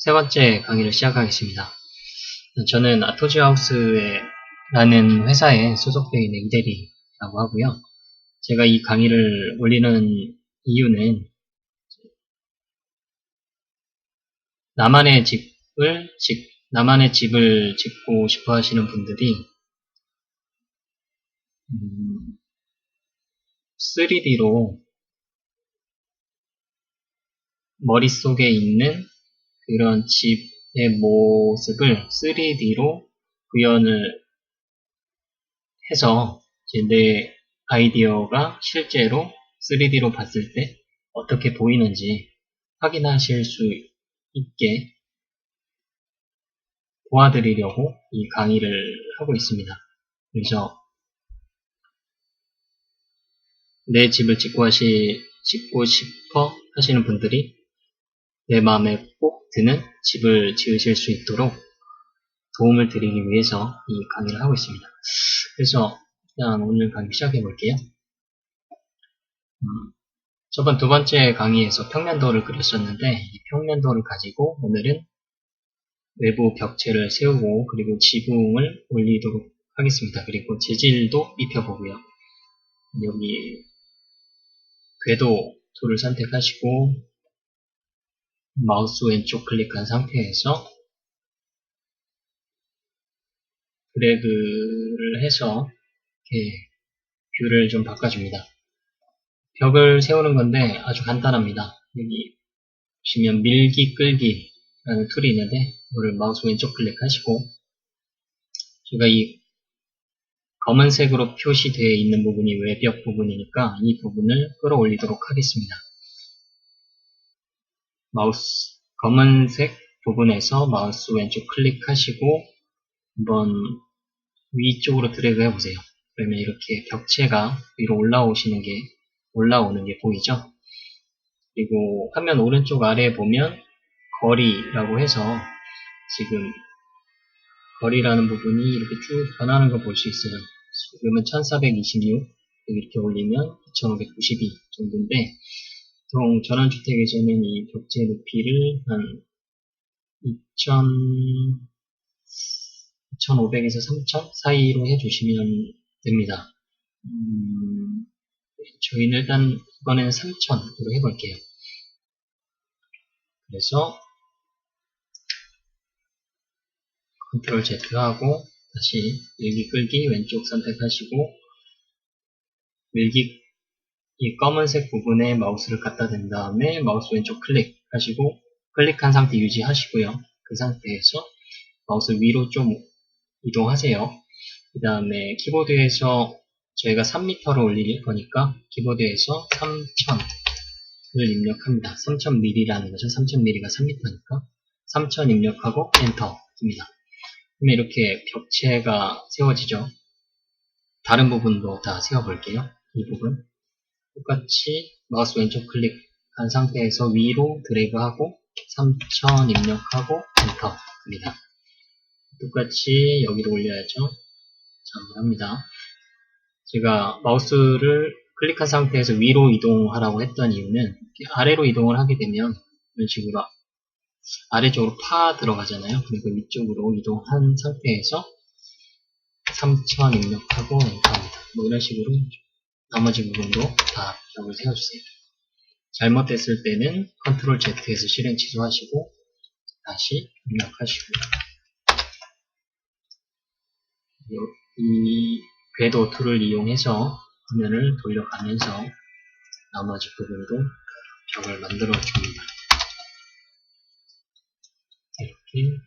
세 번째 강의를 시작하겠습니다. 저는 아토지하우스라는 회사에 소속되어 있는 이대리라고 하고요. 제가 이 강의를 올리는 이유는 나만의 집을 짓고 싶어 하시는 분들이 3D로 머릿속에 있는 그런 집의 모습을 3D로 구현을 해서 내 아이디어가 실제로 3D로 봤을 때 어떻게 보이는지 확인하실 수 있게 도와드리려고 이 강의를 하고 있습니다. 그래서 내 집을 짓고 싶어 하시는 분들이 내 마음에 꼭 드는 집을 지으실 수 있도록 도움을 드리기 위해서 이 강의를 하고 있습니다. 그래서 일단 오늘 강의 시작해 볼게요. 저번 두 번째 강의에서 평면도를 그렸었는데 이 평면도를 가지고 오늘은 외부 벽체를 세우고 그리고 지붕을 올리도록 하겠습니다. 그리고 재질도 입혀보고요. 여기 궤도 툴을 선택하시고 마우스 왼쪽 클릭한 상태에서 드래그를 해서 이렇게 뷰를 좀 바꿔줍니다. 벽을 세우는 건데 아주 간단합니다. 여기 보시면 밀기 끌기 라는 툴이 있는데 이거를 마우스 왼쪽 클릭하시고 제가 이 검은색으로 표시되어 있는 부분이 외벽 부분이니까 이 부분을 끌어올리도록 하겠습니다. 검은색 부분에서 마우스 왼쪽 클릭하시고 한번 위쪽으로 드래그 해보세요. 그러면 이렇게 벽체가 위로 올라오는 게 보이죠? 그리고 화면 오른쪽 아래에 보면 거리라고 해서 지금 거리라는 부분이 이렇게 쭉 변하는 걸 볼 수 있어요. 지금은 1426 이렇게 올리면 2592 정도인데 보통 전원주택에서는 이 벽체 높이를 한 2500에서 3000 사이로 해주시면 됩니다. 저희는 일단 이번에는 3000으로 해볼게요. 그래서 컨트롤 Z 하고 다시 밀기 끌기 왼쪽 선택하시고 이 검은색 부분에 마우스를 갖다 댄 다음에 마우스 왼쪽 클릭하시고 클릭한 상태 유지하시고요. 그 상태에서 마우스 위로 좀 이동하세요. 그 다음에 키보드에서 저희가 3m로 올릴 거니까 키보드에서 3000을 입력합니다. 3000mm라는 거죠. 3000mm가 3m니까 3000 입력하고 엔터입니다. 그러면 이렇게 벽체가 세워지죠. 다른 부분도 다 세워볼게요. 이 부분 똑같이 마우스 왼쪽 클릭한 상태에서 위로 드래그하고 3000 입력하고 엔터입니다. 똑같이 여기로 올려야죠. 자, 한번 합니다. 제가 마우스를 클릭한 상태에서 위로 이동하라고 했던 이유는 아래로 이동을 하게 되면 이런 식으로 아래쪽으로 파 들어가잖아요. 그리고 위쪽으로 이동한 상태에서 3000 입력하고 엔터입니다. 뭐 이런 식으로 나머지 부분도 다 벽을 세워주세요. 잘못됐을 때는 컨트롤 Z에서 실행 취소하시고 다시 입력하시고 이 궤도 툴을 이용해서 화면을 돌려가면서 나머지 부분도 벽을 만들어 줍니다. 이렇게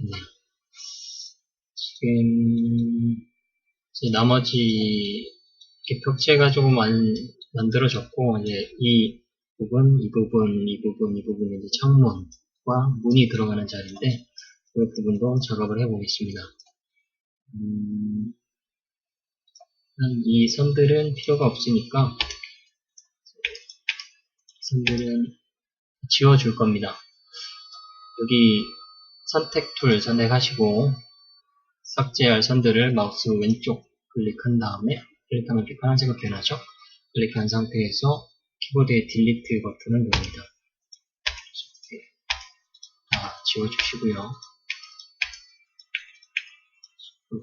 네. 지금 이제 나머지 벽체가 조금 만들어졌고 이제 이 부분이 이제 창문과 문이 들어가는 자리인데 그 부분도 작업을 해보겠습니다. 이 선들은 필요가 없으니까 선들은 지워줄 겁니다. 여기 선택 툴 선택하시고 삭제할 선들을 마우스 왼쪽 클릭한 다음에 클릭하면 이렇게 파란색으로 변하죠. 클릭한 상태에서 키보드의 딜리트 버튼을 누릅니다. 다 지워주시고요.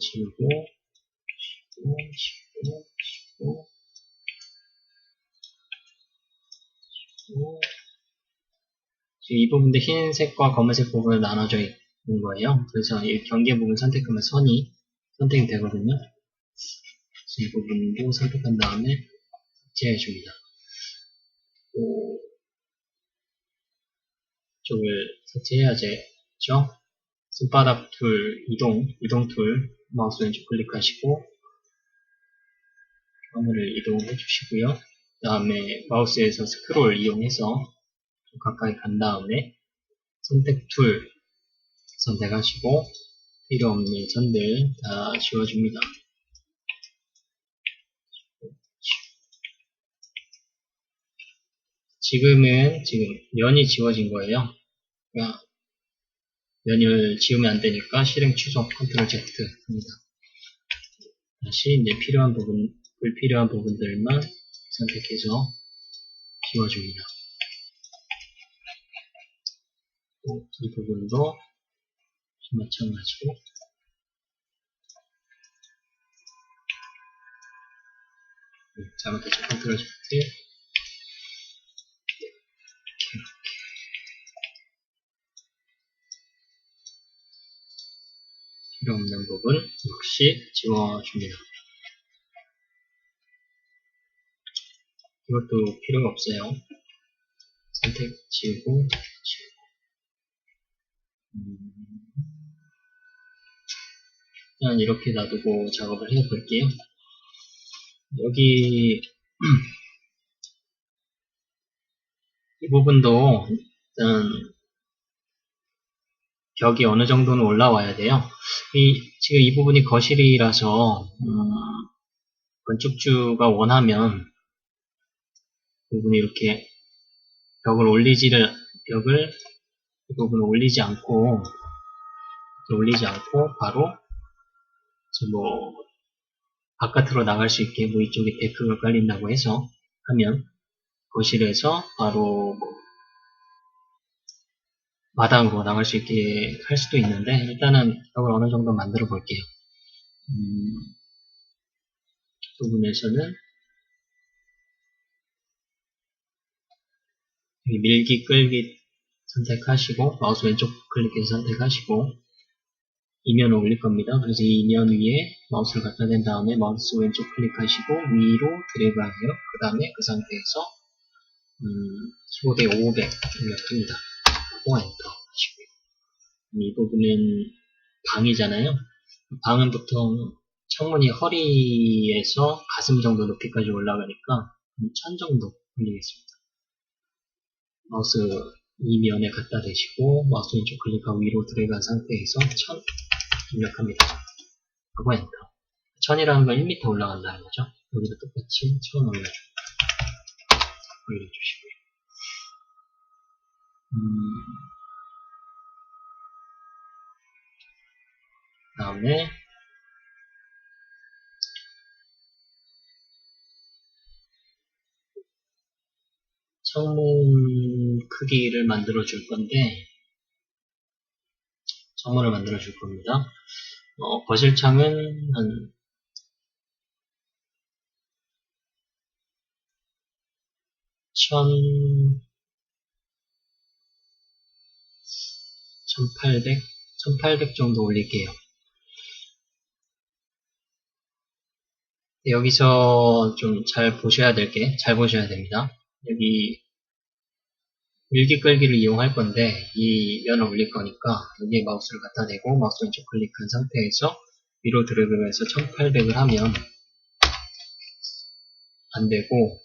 지우고 지금 이 부분도 흰색과 검은색 부분으로 나눠져 있는 거예요. 그래서 이 경계 부분 선택하면 선이 선택이 되거든요. 이 부분도 선택한 다음에 삭제해 줍니다. 이쪽을 삭제해야죠. 손바닥 툴, 이동 툴, 마우스 왼쪽 클릭하시고 화면을 이동해 주시고요. 그 다음에 마우스에서 스크롤 이용해서 좀 가까이 간 다음에 선택 툴 선택하시고 필요 없는 선들 다 지워줍니다. 지금 면이 지워진 거예요. 그러니까 면을 지우면 안 되니까 실행 취소 컨트롤 Z 합니다. 다시 이제 필요한 부분, 불필요한 부분들만 선택해서 지워줍니다. 이 부분도 마찬가지로 잘못했죠. 컨트롤 Z 필요 없는 부분 역시 지워줍니다. 이것도 필요가 없어요. 선택 지우고 그냥 이렇게 놔두고 작업을 해 볼게요. 여기 이 부분도 일단 벽이 어느 정도는 올라와야 돼요. 지금 이 부분이 거실이라서 건축주가 원하면 부분이 이렇게 이 부분을 올리지 않고 바로 바깥으로 나갈 수 있게 이쪽에 데크가 깔린다고 해서 하면 거실에서 바로 마당으로 나갈 수 있게 할 수도 있는데 일단은 벽을 어느 정도 만들어 볼게요. 부분에서는 여기 밀기 끌기 선택하시고 마우스 왼쪽 클릭해서 선택하시고 이면을 올릴 겁니다. 그래서 이 이면 위에 마우스를 갖다 댄 다음에 마우스 왼쪽 클릭하시고 위로 드래그하세요. 그 다음에 그 상태에서 키보드에 500 입력합니다. 하고 엔터 하시고요. 이 부분은 방이잖아요. 방은 보통 창문이 허리에서 가슴 정도 높이까지 올라가니까 1000 정도 올리겠습니다. 마우스 이면에 갖다 대시고 마우스 왼쪽 클릭하고 위로 드래그한 상태에서 1000 입력합니다. 하고 엔터. 1000이라는 건 1m 올라간다는 거죠. 여기도 똑같이 1000 올려줍니다. 올려주시고요. 그 다음에 창문 크기를 만들어 줄 건데 창문을 만들어 줄 겁니다. 거실 창은 한 1800 정도 올릴게요. 여기서 좀 잘 보셔야 됩니다. 여기 밀기 끌기를 이용할 건데 이 면을 올릴 거니까 여기에 마우스를 갖다 대고 마우스 왼쪽 클릭한 상태에서 위로 드래그해서 1800을 하면 안 되고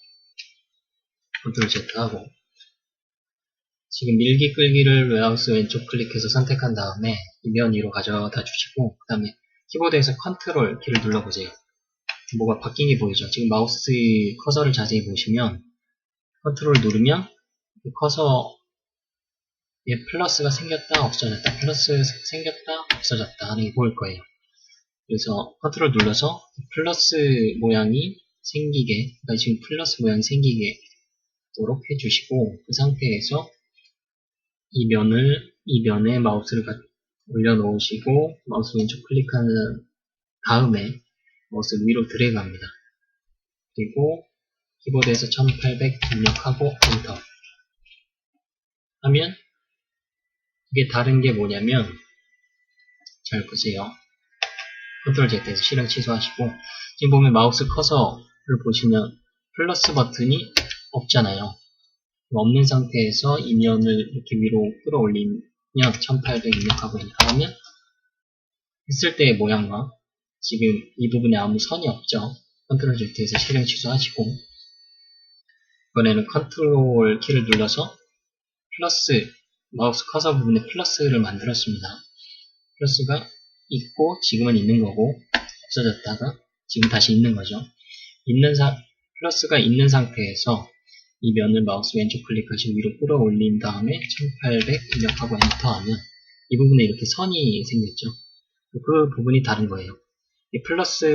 컨트롤 Z 하고 지금 밀기 끌기를 마우스 왼쪽 클릭해서 선택한 다음에 이 면 위로 가져다 주시고 그 다음에 키보드에서 컨트롤 키를 눌러보세요. 뭐가 바뀐 게 보이죠? 지금 마우스 커서를 자세히 보시면 컨트롤 누르면 커서 얘 플러스가 생겼다 없어졌다 플러스 생겼다 없어졌다 하는 게 보일 거예요. 그래서 컨트롤 눌러서 플러스 모양이 생기게, 그러니까 지금 플러스 모양이 생기게 도록 해주시고, 그 상태에서 이 면에 마우스를 올려놓으시고 마우스 왼쪽 클릭하는 다음에 마우스 위로 드래그합니다. 그리고 키보드에서 1800 입력하고 엔터 하면, 이게 다른 게 뭐냐면, 잘 보세요. 컨트롤 Z에서 실행 취소하시고, 지금 보면 마우스 커서를 보시면 플러스 버튼이 없잖아요. 없는 상태에서 이 면을 이렇게 위로 끌어올리면 1800 입력하고 엔터하면 했을 때의 모양과 지금 이 부분에 아무 선이 없죠. 컨트롤 Z에서 실행 취소하시고, 이번에는 컨트롤 키를 눌러서 플러스, 마우스 커서 부분에 플러스를 만들었습니다. 플러스가 있고 지금은 있는 거고, 없어졌다가 지금 다시 있는 거죠. 플러스가 있는 상태에서 이 면을 마우스 왼쪽 클릭하시고 위로 끌어올린 다음에 1800 입력하고 엔터하면 이 부분에 이렇게 선이 생겼죠. 그 부분이 다른 거예요. 이 플러스,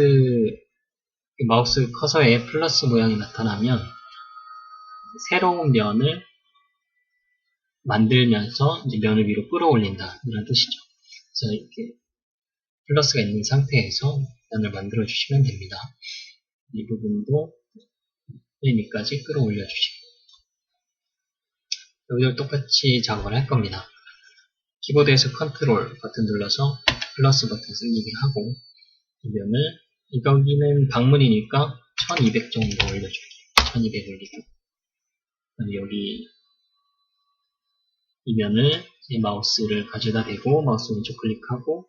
마우스 커서에 플러스 모양이 나타나면 새로운 면을 만들면서 이제 면을 위로 끌어올린다, 이런 뜻이죠. 그래서 이렇게 플러스가 있는 상태에서 면을 만들어 주시면 됩니다. 이 부분도 1미까지 끌어올려 주시고, 여기도 똑같이 작업을 할 겁니다. 키보드에서 컨트롤 버튼 눌러서 플러스 버튼 생기게 하고, 이 면을, 여기는 방문이니까 1200 정도 올려줄게요. 1200 올리고, 그다음에 여기 이 면을 이 마우스를 가져다 대고 마우스 왼쪽 클릭하고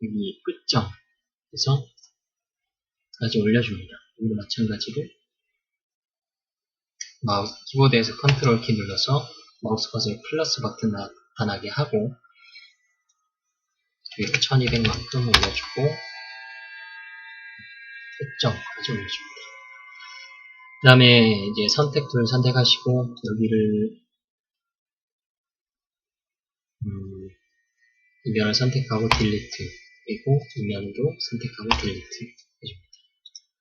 여기 끝점에서 다시 올려줍니다. 여기도 마찬가지로 키보드에서 컨트롤 키 눌러서 마우스 커서에 플러스 버튼 나타나게 하고 위로 1200만큼 올려주고 끝점까지 올려줍니다. 그 다음에 이제 선택 툴 선택하시고 여기를 이 면을 선택하고 딜리트, 그리고 이 면도 선택하고 딜리트 해줍니다.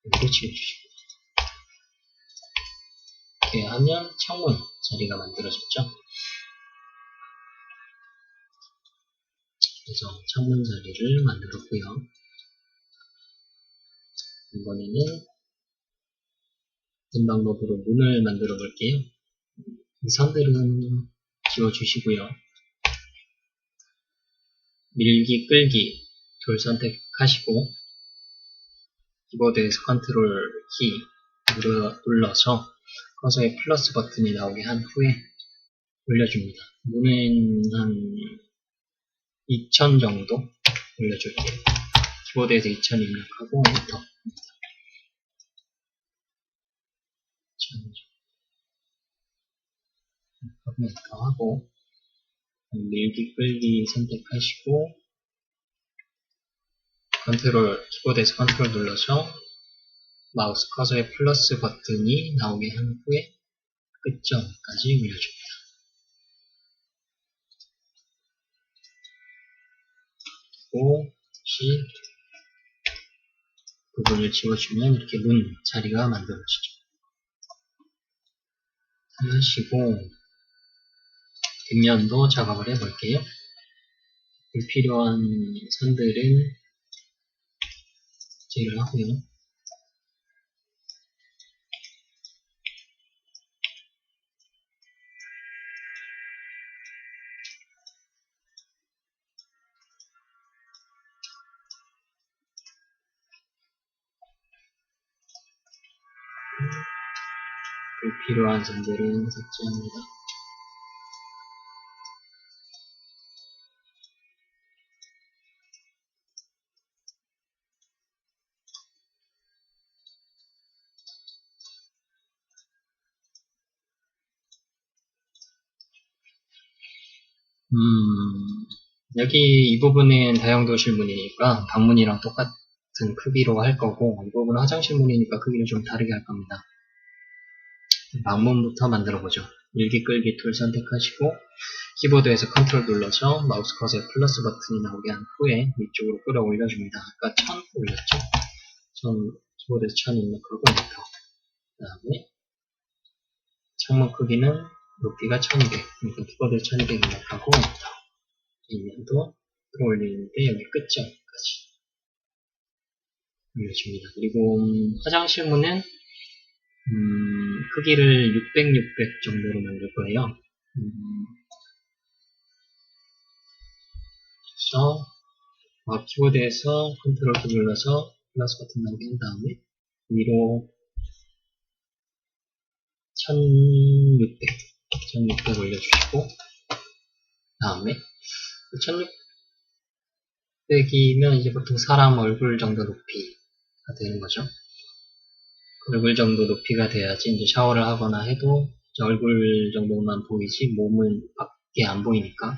여기로 지워주시고, 이렇게 하면 창문 자리가 만들어졌죠. 그래서 창문 자리를 만들었고요. 이번에는 같은 방법으로 문을 만들어 볼게요. 이 선들은 지워주시고요. 밀기, 끌기 둘 선택하시고 키보드에서 컨트롤 키 눌러서 커서에 플러스 버튼이 나오게 한 후에 올려줍니다. 문은 한 2000 정도 올려줄게요. 키보드에서 2000 입력하고 엔터. 2000 입력하고 엔터하고 밀기 끌기 선택하시고 키보드에서 컨트롤 눌러서 마우스 커서에 플러스 버튼이 나오게 한 후에 끝점까지 올려줍니다. 그리고 다시 부분을 지워주면 이렇게 문 자리가 만들어지죠. 하시고 뒷면도 작업을 해볼게요. 불필요한 선들은 제거를 하고요. 불필요한 선들은 삭제합니다. 여기 이 부분은 다용도실 문이니까 방문이랑 똑같은 크기로 할 거고, 이 부분은 화장실 문이니까 크기를 좀 다르게 할 겁니다. 방문부터 만들어 보죠. 밀기 끌기 툴 선택하시고 키보드에서 컨트롤 눌러서 마우스 커서의 플러스 버튼이 나오게 한 후에 위쪽으로 끌어올려줍니다. 아까 1000 올렸죠? 1000, 키보드에서 1000 입력하고 엔터. 그 다음에 창문 크기는 높이가 1200, 그러니까 키보드에서 1200 입력하고 엔터. 이면도 끌어올리는데 여기 끝점까지 올려줍니다. 그리고 화장실 문은 크기를 600, 600 정도로 만들 거예요. 그래서 키보드에서 컨트롤 키 눌러서 플러스 버튼 나오게 한 다음에 위로 1600 올려주시고 다음에 1600이면 이제 보통 사람 얼굴 정도 높이가 되는 거죠. 얼굴 정도 높이가 돼야지 이제 샤워를 하거나 해도 얼굴 정도만 보이지 몸은 밖에 안 보이니까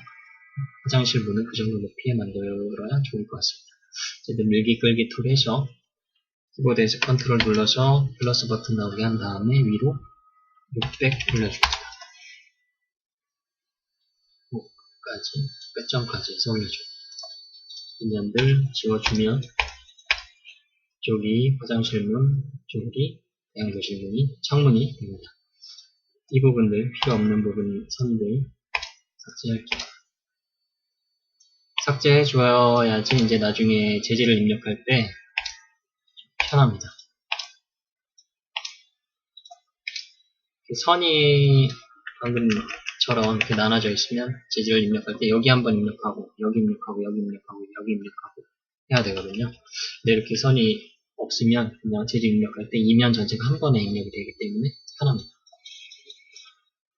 화장실 문은 그 정도 높이에 만들어야 좋을 것 같습니다. 어쨌든 밀기 끌기 툴 해서 키보드에서 컨트롤 눌러서 플러스 버튼 나오게 한 다음에 위로 600 올려줍니다. 끝점까지 해서 올려줍니다. 인연들 지워주면 쪽이 화장실 문, 쪽이 대형도실 문이 창문이 됩니다. 이 부분들, 필요 없는 부분, 선들 삭제할게요. 삭제해줘야지 이제 나중에 재질을 입력할 때 편합니다. 선이 방금처럼 이렇게 나눠져 있으면 재질을 입력할 때 여기 한번 입력하고 여기 입력하고 여기 입력하고 여기 입력하고 해야 되거든요. 근데 이렇게 선이 없으면 그냥 재질 입력할 때 이면 전체가 한 번에 입력이 되기 때문에 편합니다.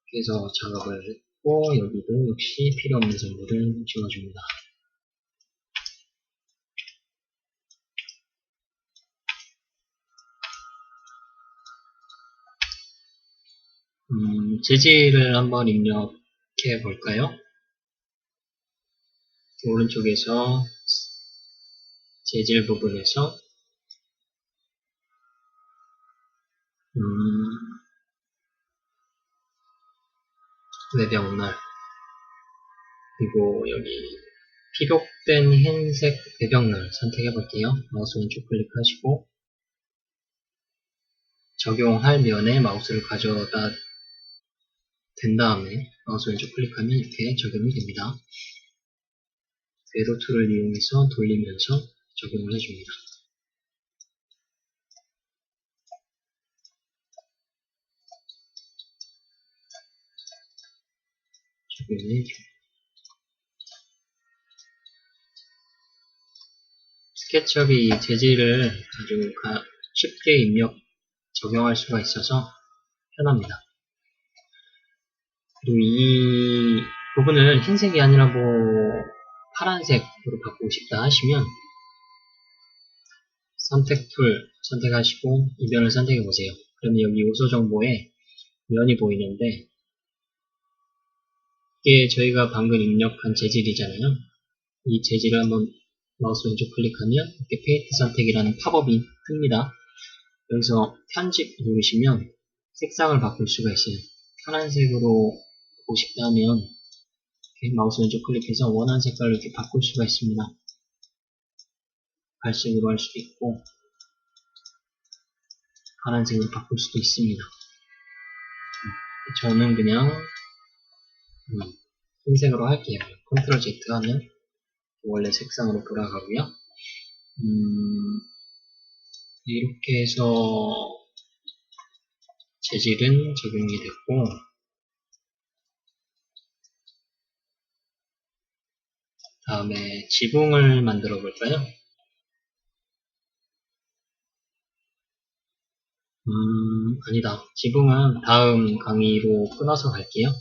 그래서 작업을 했고 여기도 역시 필요 없는 선들을 지워줍니다. 재질을 한번 입력해 볼까요? 오른쪽에서 재질 부분에서 외벽날 그리고 여기 피독된 흰색 외벽날 선택해 볼게요. 마우스 왼쪽 클릭하시고 적용할 면에 마우스를 가져다 댄 다음에 마우스 왼쪽 클릭하면 이렇게 적용이 됩니다. 궤도 툴을 이용해서 돌리면서 적용을 해줍니다. 적용해 줍니다. 스케치업이 재질을 아주 쉽게 적용할 수가 있어서 편합니다. 그리고 이 부분을 흰색이 아니라 파란색으로 바꾸고 싶다 하시면 선택 툴 선택하시고 이면을 선택해 보세요. 그러면 여기 요소 정보에 면이 보이는데 이게 저희가 방금 입력한 재질이잖아요. 이 재질을 한번 마우스 왼쪽 클릭하면 이렇게 페인트 선택이라는 팝업이 뜹니다. 여기서 편집 누르시면 색상을 바꿀 수가 있어요. 파란색으로 보고 싶다면 마우스 왼쪽 클릭해서 원하는 색깔로 이렇게 바꿀 수가 있습니다. 갈색으로 할 수도 있고 파란색으로 바꿀 수도 있습니다. 저는 그냥 흰색으로 할게요. 컨트롤 Z 하면 원래 색상으로 돌아가고요. 이렇게 해서 재질은 적용이 됐고 다음에 지붕을 만들어 볼까요? 아니다. 지붕은 다음 강의로 끊어서 갈게요.